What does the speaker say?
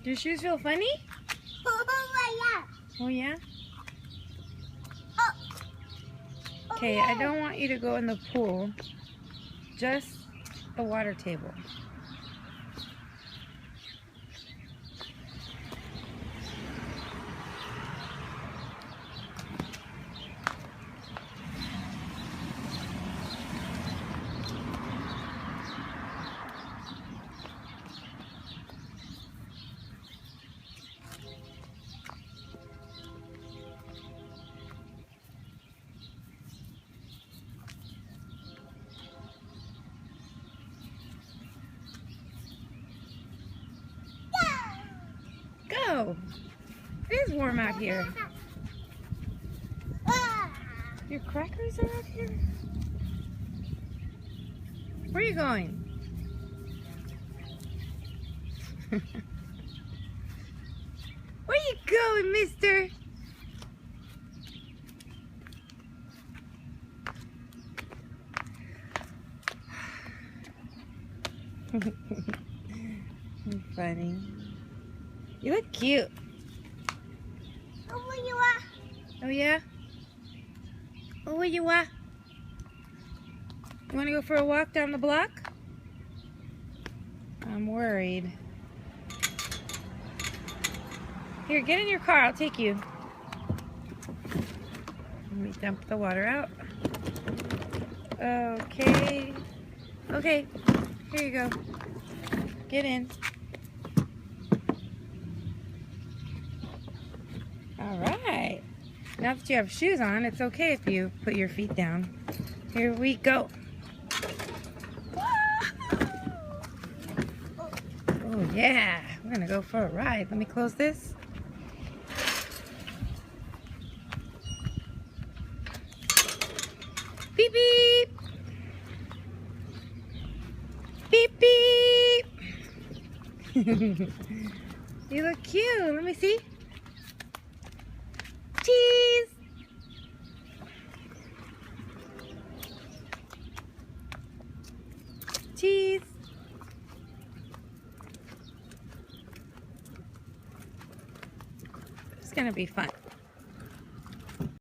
Do your shoes feel funny? Oh yeah? Okay, I don't want you to go in the pool. Just the water table. Go! It is warm out here. Your crackers are out here? Where are you going? Where you going, mister? You're funny. You look cute. Oh yeah? Oh, where you at? You want to go for a walk down the block? I'm worried. Here, get in your car. I'll take you. Let me dump the water out. Okay. Okay. Here you go. Get in. All right. Now that you have shoes on, it's okay if you put your feet down. Here we go. Oh yeah, we're gonna go for a ride. Let me close this. Beep beep. Beep beep. You look cute. Let me see. Cheese. Cheese. It's gonna be fun.